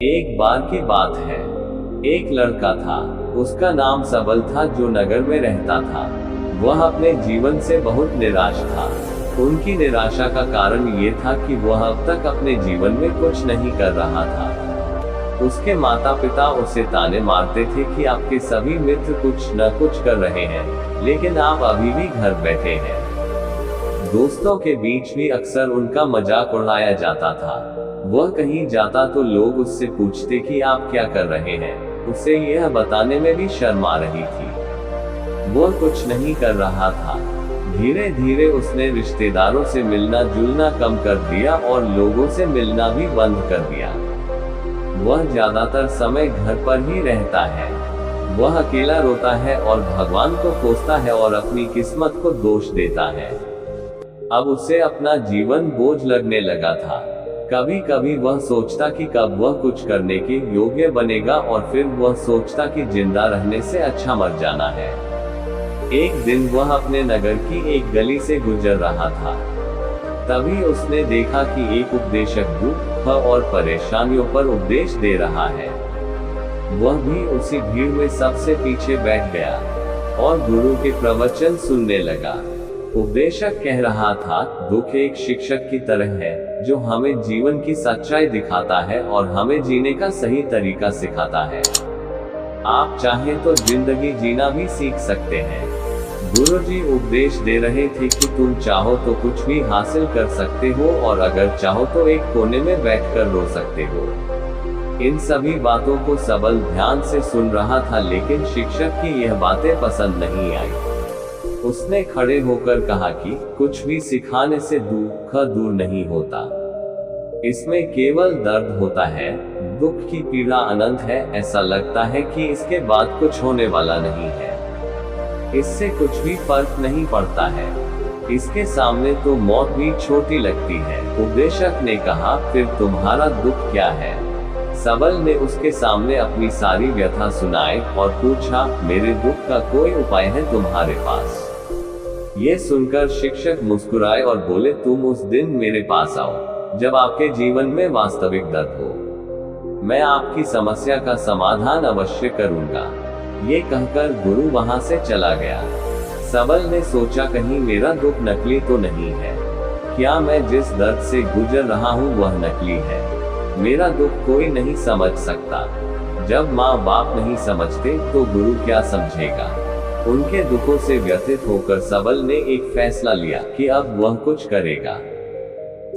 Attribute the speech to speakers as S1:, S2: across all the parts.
S1: एक बार की बात है। एक लड़का था। उसका नाम सबल था, जो नगर में रहता था। वह अपने जीवन से बहुत निराश था। उनकी निराशा का कारण ये था कि वह अब तक अपने जीवन में कुछ नहीं कर रहा था। उसके माता पिता उसे ताने मारते थे कि आपके सभी मित्र कुछ न कुछ कर रहे हैं, लेकिन आप अभी भी घर बैठे हैं। दोस्तों के बीच भी अक्सर उनका मजाक उड़ाया जाता था। वह कहीं जाता तो लोग उससे पूछते कि आप क्या कर रहे हैं। उसे यह बताने में भी शर्म आ रही थी। वह कुछ नहीं कर रहा था। धीरे धीरे उसने रिश्तेदारों से मिलना जुलना कम कर दिया और लोगों से मिलना भी बंद कर दिया। वह ज्यादातर समय घर पर ही रहता है। वह अकेला रोता है और भगवान को कोसता है और अपनी किस्मत को दोष देता है। अब उसे अपना जीवन बोझ लगने लगा था। कभी कभी वह सोचता कि कब वह कुछ करने के योग्य बनेगा, और फिर वह सोचता कि जिंदा रहने से अच्छा मर जाना है। एक दिन वह अपने नगर की एक गली से गुजर रहा था। तभी उसने देखा कि एक उपदेशक दुख और परेशानियों पर उपदेश दे रहा है। वह भी उसी भीड़ में सबसे पीछे बैठ गया और गुरु के प्रवचन सुनने लगा। उपदेशक कह रहा था, दुख एक शिक्षक की तरह है, जो हमें जीवन की सच्चाई दिखाता है और हमें जीने का सही तरीका सिखाता है। आप चाहें तो जिंदगी जीना भी सीख सकते हैं। गुरुजी उपदेश दे रहे थे कि तुम चाहो तो कुछ भी हासिल कर सकते हो, और अगर चाहो तो एक कोने में बैठकर रो सकते हो। इन सभी बातों को सबल ध्यान से सुन रहा था, लेकिन शिक्षक की यह बातें पसंद नहीं आई। उसने खड़े होकर कहा कि कुछ भी सिखाने से दुख दूर नहीं होता। इसमें केवल दर्द होता है। दुख की पीड़ा अनंत है। ऐसा लगता है कि इसके बाद कुछ होने वाला नहीं है। इससे कुछ भी फर्क नहीं पड़ता है। इसके सामने तो मौत भी छोटी लगती है। उपदेशक ने कहा, फिर तुम्हारा दुख क्या है? सबल ने उसके सामने अपनी सारी व्यथा सुनाई और पूछा, मेरे दुख का कोई उपाय है तुम्हारे पास? ये सुनकर शिक्षक मुस्कुराए और बोले, तुम उस दिन मेरे पास आओ जब आपके जीवन में वास्तविक दर्द हो। मैं आपकी समस्या का समाधान अवश्य करूंगा। ये कहकर गुरु वहां से चला गया। सबल ने सोचा, कहीं मेरा दुख नकली तो नहीं है? क्या मैं जिस दर्द से गुजर रहा हूँ वह नकली है? मेरा दुख कोई नहीं समझ सकता। जब माँ बाप नहीं समझते तो गुरु क्या समझेगा? उनके दुखों से व्यथित होकर सबल ने एक फैसला लिया कि अब वह कुछ करेगा।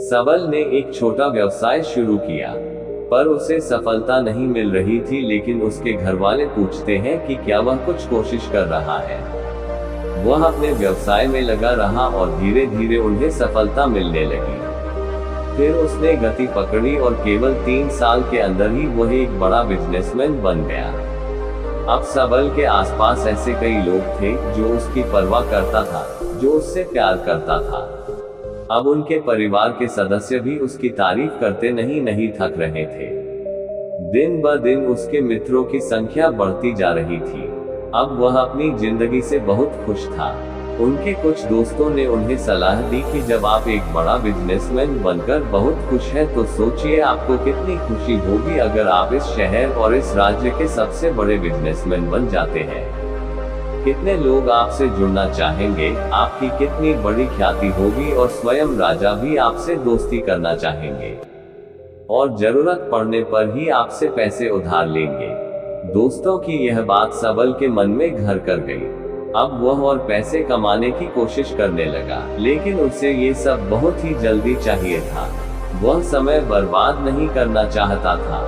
S1: सबल ने एक छोटा व्यवसाय शुरू किया, पर उसे सफलता नहीं मिल रही थी। लेकिन उसके घर वाले पूछते हैं कि क्या वह कुछ कोशिश कर रहा है। वह अपने व्यवसाय में लगा रहा और धीरे धीरे उन्हें सफलता मिलने लगी। फिर उसने गति पकड़ी और केवल 3 साल के अंदर ही वह एक बड़ा बिजनेसमैन बन गया। अब सबल के आसपास ऐसे कई लोग थे जो उसकी परवाह करता था, जो उससे प्यार करता था। अब उनके परिवार के सदस्य भी उसकी तारीफ करते नहीं थक रहे थे। दिन ब दिन उसके मित्रों की संख्या बढ़ती जा रही थी। अब वह अपनी जिंदगी से बहुत खुश था। उनके कुछ दोस्तों ने उन्हें सलाह दी कि जब आप एक बड़ा बिजनेसमैन बनकर बहुत खुश हैं, तो सोचिए आपको कितनी खुशी होगी अगर आप इस शहर और इस राज्य के सबसे बड़े बिजनेसमैन बन जाते हैं। कितने लोग आपसे जुड़ना चाहेंगे, आपकी कितनी बड़ी ख्याति होगी, और स्वयं राजा भी आपसे दोस्ती करना चाहेंगे, और जरूरत पड़ने पर ही आपसे पैसे उधार लेंगे। दोस्तों की यह बात सबल के मन में घर कर गई। अब वह और पैसे कमाने की कोशिश करने लगा, लेकिन उसे ये सब बहुत ही जल्दी चाहिए था। वह समय बर्बाद नहीं करना चाहता था।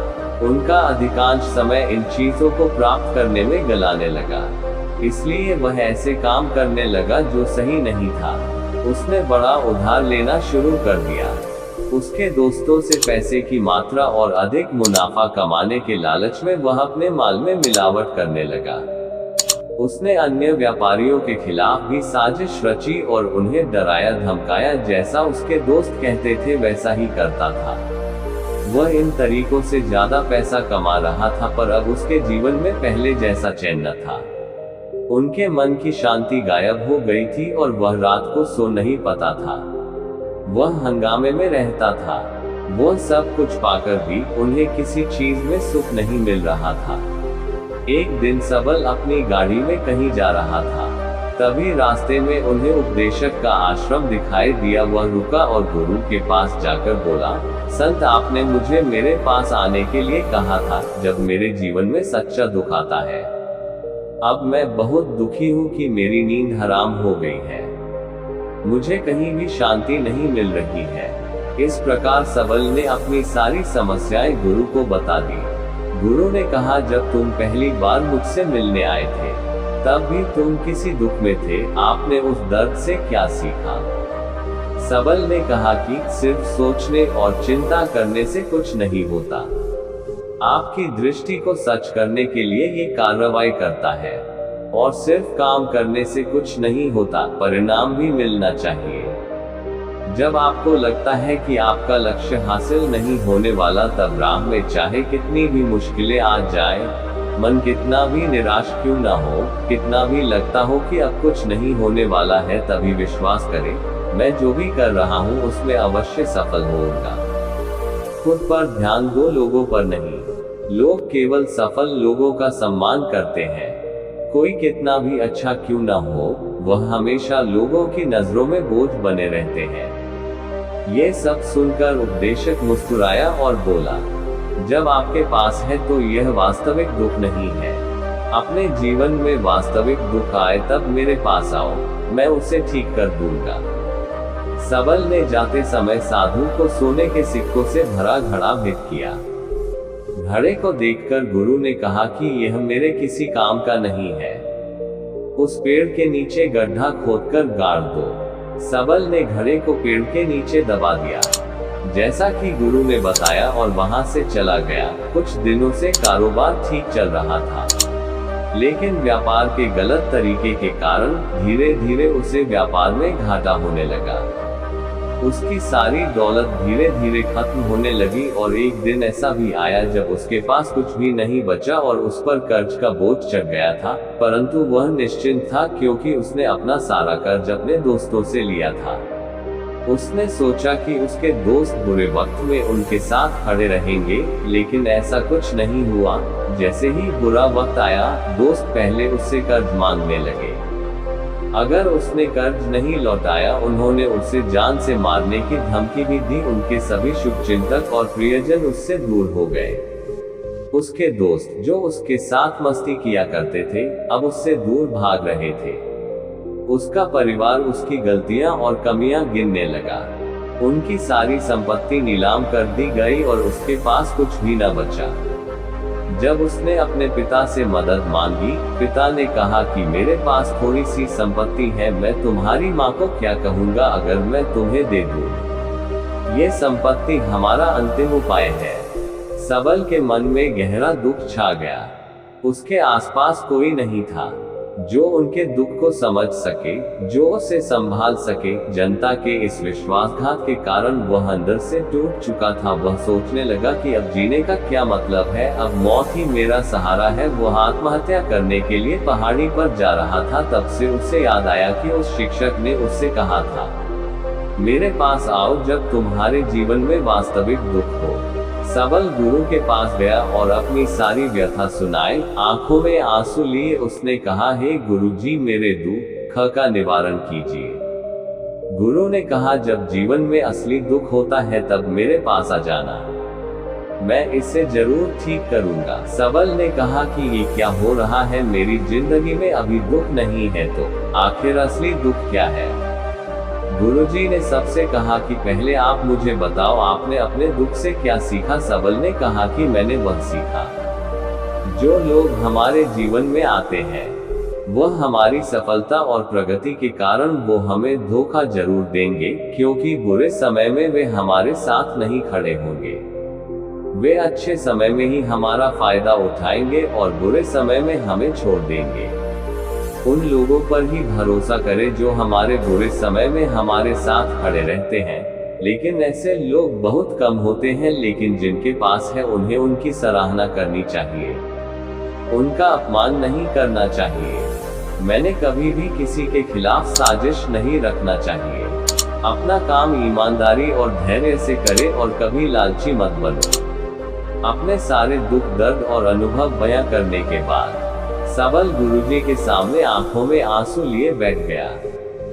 S1: उनका अधिकांश समय इन चीजों को प्राप्त करने में गलाने लगा। इसलिए वह ऐसे काम करने लगा जो सही नहीं था। उसने बड़ा उधार लेना शुरू कर दिया। उसके दोस्तों से पैसे की मात्रा और अधिक मुनाफा कमाने के लालच में वह अपने माल में मिलावट करने लगा। उसने अन्य व्यापारियों के खिलाफ भी साजिश रची और उन्हें डराया धमकाया। जैसा उसके दोस्त कहते थे वैसा ही करता था। वह इन तरीकों से ज्यादा पैसा कमा रहा था, पर अब उसके जीवन में पहले जैसा चैन न था। उनके मन की शांति गायब हो गई थी और वह रात को सो नहीं पाता था। वह हंगामे में रहता था। वो सब कुछ पाकर भी उन्हें किसी चीज में सुख नहीं मिल रहा था। एक दिन सबल अपनी गाड़ी में कहीं जा रहा था। तभी रास्ते में उन्हें उपदेशक का आश्रम दिखाई दिया। वह रुका और गुरु के पास जाकर बोला, संत, आपने मुझे मेरे पास आने के लिए कहा था जब मेरे जीवन में सच्चा दुख आता है। अब मैं बहुत दुखी हूँ कि मेरी नींद हराम हो गई है। मुझे कहीं भी शांति नहीं मिल रही है। इस प्रकार सबल ने अपनी सारी समस्याएं गुरु को बता दी। गुरु ने कहा, जब तुम पहली बार मुझसे मिलने आए थे तब भी तुम किसी दुख में थे। आपने उस दर्द से क्या सीखा? सबल ने कहा कि सिर्फ सोचने और चिंता करने से कुछ नहीं होता। आपकी दृष्टि को सच करने के लिए ये कार्रवाई करता है। और सिर्फ काम करने से कुछ नहीं होता, परिणाम भी मिलना चाहिए। जब आपको लगता है कि आपका लक्ष्य हासिल नहीं होने वाला, तब राह में चाहे कितनी भी मुश्किलें आ जाए, मन कितना भी निराश क्यों ना हो, कितना भी लगता हो कि अब कुछ नहीं होने वाला है, तभी विश्वास करें, मैं जो भी कर रहा हूँ उसमें अवश्य सफल होऊंगा। खुद पर ध्यान दो, लोगों पर नहीं। लोग केवल सफल लोगों का सम्मान करते हैं। कोई कितना भी अच्छा क्यों ना हो, वह हमेशा लोगों की नजरों में बोझ बने रहते हैं। ये सब सुनकर उपदेशक मुस्कुराया और बोला, जब आपके पास है तो यह वास्तविक दुख नहीं है। अपने जीवन में वास्तविक दुख आए तब मेरे पास आओ, मैं उसे ठीक कर दूंगा। सबल ने जाते समय साधु को सोने के सिक्कों से भरा घड़ा भेंट किया। घड़े को देखकर गुरु ने कहा कि यह मेरे किसी काम का नहीं है। उस पेड़ के नीचे गड्ढा खोदकर गाड़ दो। सबल ने घड़े को पेड़ के नीचे दबा दिया, जैसा कि गुरु ने बताया, और वहां से चला गया। कुछ दिनों से कारोबार ठीक चल रहा था, लेकिन व्यापार के गलत तरीके के कारण धीरे धीरे उसे व्यापार में घाटा होने लगा। उसकी सारी दौलत धीरे धीरे खत्म होने लगी और एक दिन ऐसा भी आया जब उसके पास कुछ भी नहीं बचा और उस पर कर्ज का बोझ चढ़ गया था। परंतु वह निश्चिंत था, क्योंकि उसने अपना सारा कर्ज अपने दोस्तों से लिया था। उसने सोचा कि उसके दोस्त बुरे वक्त में उनके साथ खड़े रहेंगे, लेकिन ऐसा कुछ नहीं हुआ। जैसे ही बुरा वक्त आया, दोस्त पहले उससे कर्ज मांगने लगे। अगर उसने कर्ज नहीं लौटाया, उन्होंने उसे जान से मारने की धमकी भी दी। उनके सभी शुभचिंतक और प्रियजन उससे दूर हो गए। उसके दोस्त, जो उसके साथ मस्ती किया करते थे, अब उससे दूर भाग रहे थे। उसका परिवार उसकी गलतियां और कमियां गिनने लगा। उनकी सारी संपत्ति नीलाम कर दी गई और उसके पास कुछ भी न बचा। जब उसने अपने पिता से मदद मांगी, पिता ने कहा कि मेरे पास थोड़ी सी संपत्ति है, मैं तुम्हारी माँ को क्या कहूँगा अगर मैं तुम्हें दे दूँ। ये संपत्ति हमारा अंतिम उपाय है। सबल के मन में गहरा दुख छा गया। उसके आसपास कोई नहीं था जो उनके दुख को समझ सके, जो उसे संभाल सके। जनता के इस विश्वासघात के कारण वह अंदर से टूट चुका था। वह सोचने लगा कि अब जीने का क्या मतलब है, अब मौत ही मेरा सहारा है। वह आत्महत्या करने के लिए पहाड़ी पर जा रहा था, तब से उसे याद आया कि उस शिक्षक ने उससे कहा था, मेरे पास आओ जब तुम्हारे जीवन में वास्तविक दुख हो। सबल गुरु के पास गया और अपनी सारी व्यथा सुनाई। आंखों में आंसू लिए उसने कहा, हे गुरुजी, मेरे दुख का निवारण कीजिए। गुरु ने कहा, जब जीवन में असली दुख होता है तब मेरे पास आ जाना, मैं इसे जरूर ठीक करूंगा। सबल ने कहा कि ये क्या हो रहा है, मेरी जिंदगी में अभी दुख नहीं है, तो आखिर असली दुख क्या है? गुरुजी ने सबसे कहा कि पहले आप मुझे बताओ, आपने अपने दुख से क्या सीखा? सबल ने कहा कि मैंने वह सीखा, जो लोग हमारे जीवन में आते हैं वह हमारी सफलता और प्रगति के कारण वो हमें धोखा जरूर देंगे, क्योंकि बुरे समय में वे हमारे साथ नहीं खड़े होंगे। वे अच्छे समय में ही हमारा फायदा उठाएंगे और बुरे समय में हमें छोड़ देंगे। उन लोगों पर ही भरोसा करें जो हमारे बुरे समय में हमारे साथ खड़े रहते हैं। लेकिन ऐसे लोग बहुत कम होते हैं, लेकिन जिनके पास है उन्हें उनकी सराहना करनी चाहिए, उनका अपमान नहीं करना चाहिए। मैंने कभी भी किसी के खिलाफ साजिश नहीं रखना चाहिए। अपना काम ईमानदारी और धैर्य से करे और कभी लालची मत बनो। अपने सारे दुख दर्द और अनुभव बयां करने के बाद सबल गुरुजी के सामने आंखों में आंसू लिए बैठ गया।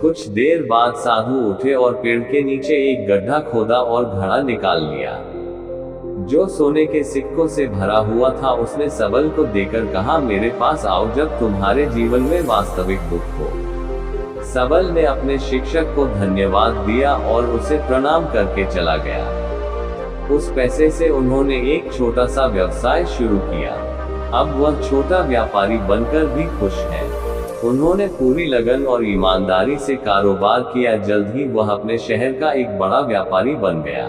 S1: कुछ देर बाद साधु उठे और पेड़ के नीचे एक गड्ढा खोदा और घड़ा निकाल लिया, जो सोने के सिक्कों से भरा हुआ था। उसने सबल को देकर कहा, मेरे पास आओ जब तुम्हारे जीवन में वास्तविक दुख हो। सबल ने अपने शिक्षक को धन्यवाद दिया और उसे प्रणाम करके चला गया। उस पैसे से उन्होंने एक छोटा सा व्यवसाय शुरू किया। अब वह छोटा व्यापारी बनकर भी खुश है। उन्होंने पूरी लगन और ईमानदारी से कारोबार किया। जल्द ही वह अपने शहर का एक बड़ा व्यापारी बन गया।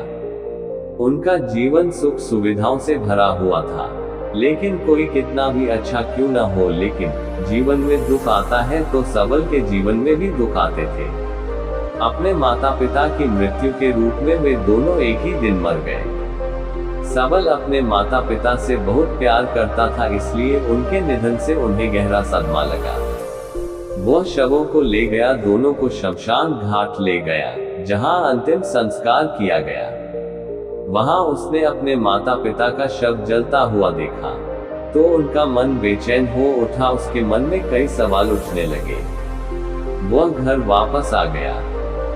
S1: उनका जीवन सुख सुविधाओं से भरा हुआ था। लेकिन कोई कितना भी अच्छा क्यों न हो, लेकिन जीवन में दुख आता है तो सबल के जीवन में भी दुख आते थे। अपने माता पिता की मृत्यु के रूप में वे दोनों एक ही दिन मर गए। सबल अपने माता पिता से बहुत प्यार करता था, इसलिए उनके निधन से उन्हें गहरा सदमा लगा। वह शवों को ले गया, दोनों को शमशान घाट ले गया, जहां अंतिम संस्कार किया गया। वहां उसने अपने माता पिता का शव जलता हुआ देखा तो उनका मन बेचैन हो उठा। उसके मन में कई सवाल उठने लगे। वह घर वापस आ गया,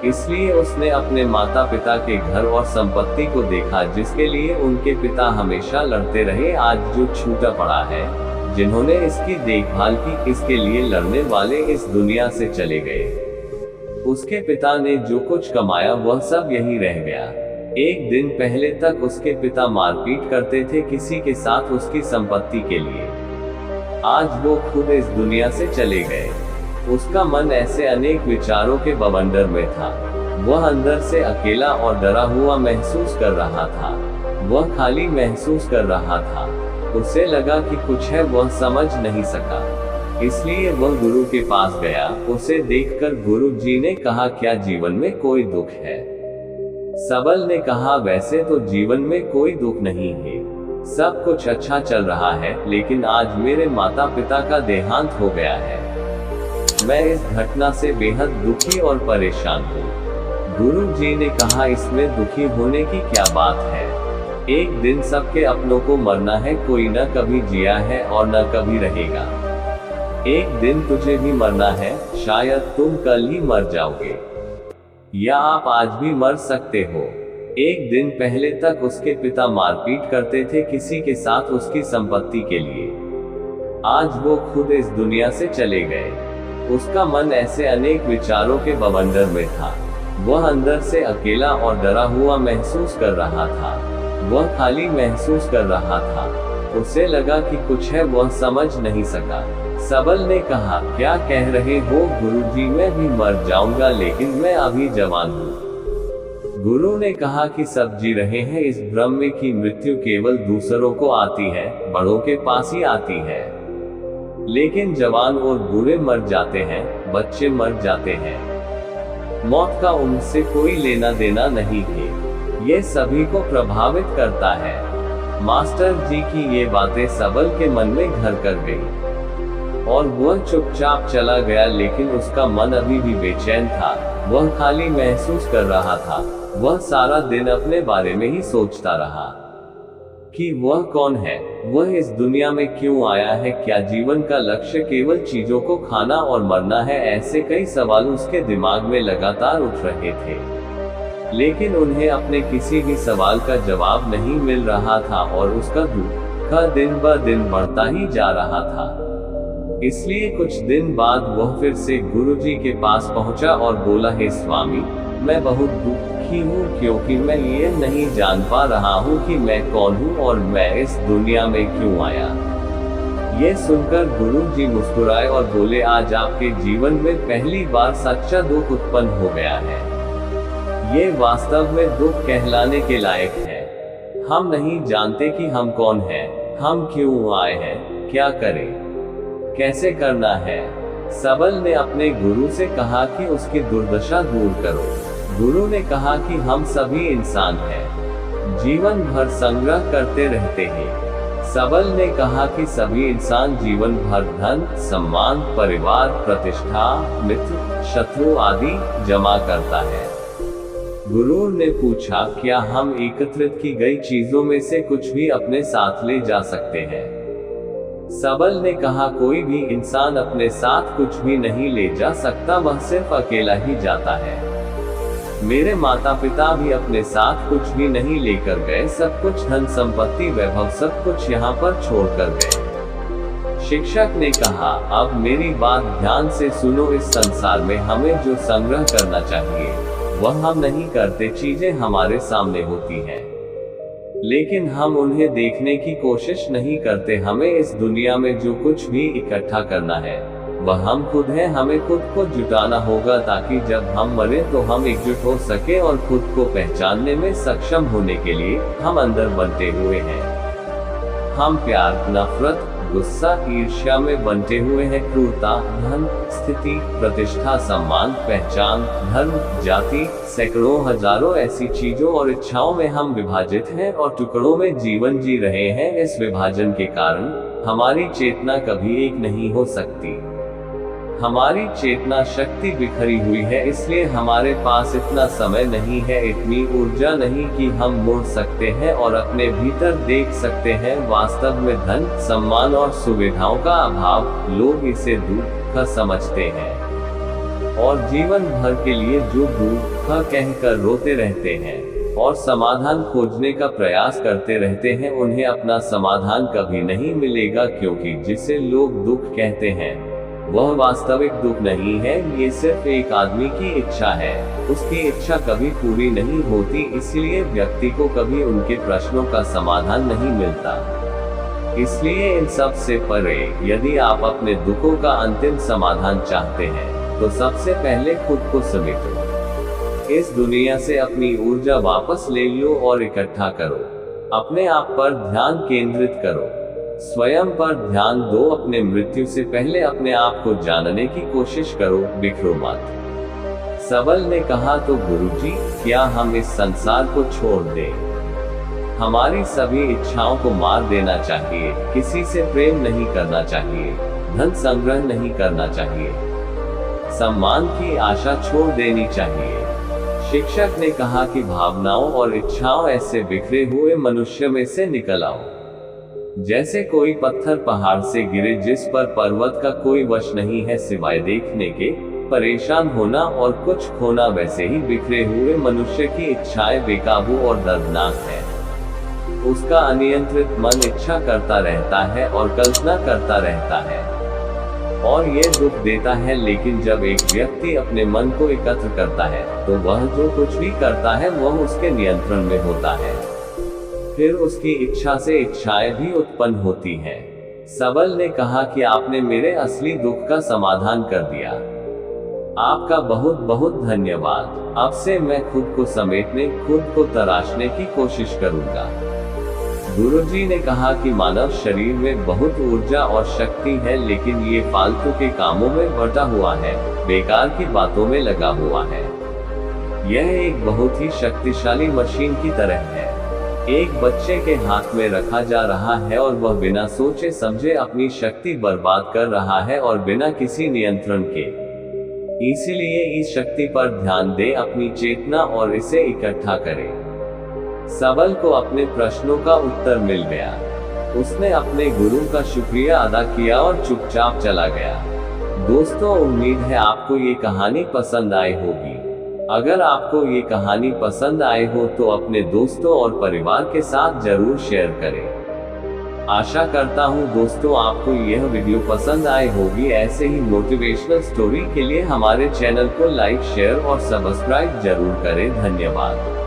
S1: इसलिए उसने अपने माता पिता के घर और संपत्ति को देखा, जिसके लिए उनके पिता हमेशा लड़ते रहे। आज जो छूटा पड़ा है, जिन्होंने इसकी देखभाल की, इसके लिए लड़ने वाले इस दुनिया से चले गए। उसके पिता ने जो कुछ कमाया वह सब यहीं रह गया। एक दिन पहले तक उसके पिता मारपीट करते थे किसी के साथ उसकी संपत्ति के लिए। आज वो खुद इस दुनिया से चले गए। उसका मन ऐसे अनेक विचारों के बवंडर में था। वह अंदर से अकेला और डरा हुआ महसूस कर रहा था। वह खाली महसूस कर रहा था। उसे लगा कि कुछ है, वह समझ नहीं सका। इसलिए वह गुरु के पास गया। उसे देखकर गुरु जी ने कहा, क्या जीवन में कोई दुख है? सबल ने कहा, वैसे तो जीवन में कोई दुख नहीं है, सब कुछ अच्छा चल रहा है, लेकिन आज मेरे माता पिता का देहांत हो गया है। मैं इस घटना से बेहद दुखी और परेशान हूँ। गुरु जी ने कहा, इसमें दुखी होने की क्या बात है? एक दिन सबके अपनों को मरना है। कोई न कभी जिया है और न कभी रहेगा। एक दिन तुझे भी मरना है। शायद तुम कल ही मर जाओगे, या आप आज भी मर सकते हो। एक दिन पहले तक उसके पिता मारपीट करते थे किसी के साथ उसकी संपत्ति के लिए। आज वो खुद इस दुनिया से चले गए। उसका मन ऐसे अनेक विचारों के बवंडर में था। वह अंदर से अकेला और डरा हुआ महसूस कर रहा था। वह खाली महसूस कर रहा था। उसे लगा कि कुछ है, वह समझ नहीं सका। सबल ने कहा, क्या कह रहे हो गुरुजी? मैं भी मर जाऊंगा, लेकिन मैं अभी जवान हूँ। गुरु ने कहा कि सब जी रहे हैं इस भ्रम में कि मृत्यु केवल दूसरों को आती है, बड़ों के पास ही आती है। लेकिन जवान और बूढ़े मर जाते हैं, बच्चे मर जाते हैं। मौत का उनसे कोई लेना देना नहीं है। ये सभी को प्रभावित करता है। मास्टर जी की ये बातें सबल के मन में घर कर गई और वह चुपचाप चला गया। लेकिन उसका मन अभी भी बेचैन था। वह खाली महसूस कर रहा था। वह सारा दिन अपने बारे में ही सोचता रहा कि वह कौन है, वह इस दुनिया में क्यों आया है, क्या जीवन का लक्ष्य केवल चीजों को खाना और मरना है? ऐसे कई सवाल उसके दिमाग में लगातार उठ रहे थे, लेकिन उन्हें अपने किसी भी सवाल का जवाब नहीं मिल रहा था और उसका दुख का दिन ब दिन बढ़ता ही जा रहा था। इसलिए कुछ दिन बाद वह फिर से गुरुजी के पास पहुंचा और बोला, हे स्वामी, मैं बहुत दुखी हूँ क्योंकि मैं ये नहीं जान पा रहा हूँ कि मैं कौन हूँ और मैं इस दुनिया में क्यों आया। ये सुनकर गुरुजी मुस्कुराए और बोले, आज आपके जीवन में पहली बार सच्चा दुख उत्पन्न हो गया है। ये वास्तव में दुख कहलाने के लायक है। हम नहीं जानते कि हम कौन हैं, हम क्यों आए हैं, क्या करें, कैसे करना है। सबल ने अपने गुरु से कहा कि उसकी दुर्दशा दूर करो। गुरु ने कहा कि हम सभी इंसान हैं, जीवन भर संग्रह करते रहते हैं। सबल ने कहा कि सभी इंसान जीवन भर धन, सम्मान, परिवार, प्रतिष्ठा, मित्र, शत्रु आदि जमा करता है। गुरु ने पूछा, क्या हम एकत्रित की गई चीजों में से कुछ भी अपने साथ ले जा सकते हैं? सबल ने कहा, कोई भी इंसान अपने साथ कुछ भी नहीं ले जा सकता, वह सिर्फ अकेला ही जाता है। मेरे माता पिता भी अपने साथ कुछ भी नहीं लेकर गए, सब कुछ धन संपत्ति वैभव सब कुछ यहाँ पर छोड़कर गए। शिक्षक ने कहा, अब मेरी बात ध्यान से सुनो, इस संसार में हमें जो संग्रह करना चाहिए वह हम नहीं करते। चीजें हमारे सामने होती हैं, लेकिन हम उन्हें देखने की कोशिश नहीं करते। हमें इस दुनिया में जो कुछ भी इकट्ठा करना है वह हम खुद हैं। हमें खुद को जुटाना होगा ताकि जब हम मरे तो हम एकजुट हो सके और खुद को पहचानने में सक्षम होने के लिए हम अंदर बंटे हुए हैं। हम प्यार, नफरत, गुस्सा, ईर्ष्या में बंटे हुए हैं। क्रूरता, धन, स्थिति, प्रतिष्ठा, सम्मान, पहचान, धर्म, जाति, सैकड़ों हजारों ऐसी चीजों और इच्छाओं में हम विभाजित हैं और टुकड़ों में जीवन जी रहे हैं। इस विभाजन के कारण हमारी चेतना कभी एक नहीं हो सकती। हमारी चेतना शक्ति बिखरी हुई है, इसलिए हमारे पास इतना समय नहीं है, इतनी ऊर्जा नहीं कि हम मुड़ सकते हैं और अपने भीतर देख सकते हैं। वास्तव में धन, सम्मान और सुविधाओं का अभाव, लोग इसे दुख समझते हैं और जीवन भर के लिए जो दुख कहकर रोते रहते हैं और समाधान खोजने का प्रयास करते रहते हैं, उन्हें अपना समाधान कभी नहीं मिलेगा, क्योंकि जिसे लोग दुख कहते हैं वह वास्तविक दुख नहीं है। ये सिर्फ एक आदमी की इच्छा है, उसकी इच्छा कभी पूरी नहीं होती, इसलिए व्यक्ति को कभी उनके प्रश्नों का समाधान नहीं मिलता। इसलिए इन सब से परे, यदि आप अपने दुखों का अंतिम समाधान चाहते हैं तो सबसे पहले खुद को समेटो। इस दुनिया से अपनी ऊर्जा वापस ले लो और इकट्ठा करो। अपने आप पर ध्यान केंद्रित करो, स्वयं पर ध्यान दो। अपने मृत्यु से पहले अपने आप को जानने की कोशिश करो, बिखरो मत। सबल ने कहा, तो गुरुजी, क्या हम इस संसार को छोड़ दें? हमारी सभी इच्छाओं को मार देना चाहिए, किसी से प्रेम नहीं करना चाहिए, धन संग्रह नहीं करना चाहिए, सम्मान की आशा छोड़ देनी चाहिए। शिक्षक ने कहा कि भावनाओं और इच्छाओं ऐसे बिखरे हुए मनुष्य में से निकल आओ, जैसे कोई पत्थर पहाड़ से गिरे जिस पर पर्वत का कोई वश नहीं है सिवाय देखने के। परेशान होना और कुछ खोना, वैसे ही बिखरे हुए मनुष्य की इच्छाएं बेकाबू और दर्दनाक है। उसका अनियंत्रित मन इच्छा करता रहता है और कल्पना करता रहता है और ये दुख देता है। लेकिन जब एक व्यक्ति अपने मन को एकत्र करता है तो वह जो कुछ भी करता है वह उसके नियंत्रण में होता है। फिर उसकी इच्छा से इच्छाएं भी उत्पन्न होती हैं। सबल ने कहा कि आपने मेरे असली दुख का समाधान कर दिया। आपका बहुत बहुत धन्यवाद। अब से मैं खुद को समेटने, खुद को तराशने की कोशिश करूंगा। गुरुजी ने कहा कि मानव शरीर में बहुत ऊर्जा और शक्ति है, लेकिन ये फालतू के कामों में बटा हुआ है, बेकार की बातों में लगा हुआ है। यह एक बहुत ही शक्तिशाली मशीन की तरह है, एक बच्चे के हाथ में रखा जा रहा है और वह बिना सोचे समझे अपनी शक्ति बर्बाद कर रहा है और बिना किसी नियंत्रण के। इसीलिए इस शक्ति पर ध्यान दे, अपनी चेतना और इसे इकट्ठा करे। सबल को अपने प्रश्नों का उत्तर मिल गया। उसने अपने गुरु का शुक्रिया अदा किया और चुपचाप चला गया। दोस्तों, उम्मीद है आपको ये कहानी पसंद आई होगी। अगर आपको ये कहानी पसंद आए हो तो अपने दोस्तों और परिवार के साथ जरूर शेयर करें। आशा करता हूँ दोस्तों आपको यह वीडियो पसंद आए होगी। ऐसे ही मोटिवेशनल स्टोरी के लिए हमारे चैनल को लाइक, शेयर और सब्सक्राइब जरूर करें। धन्यवाद।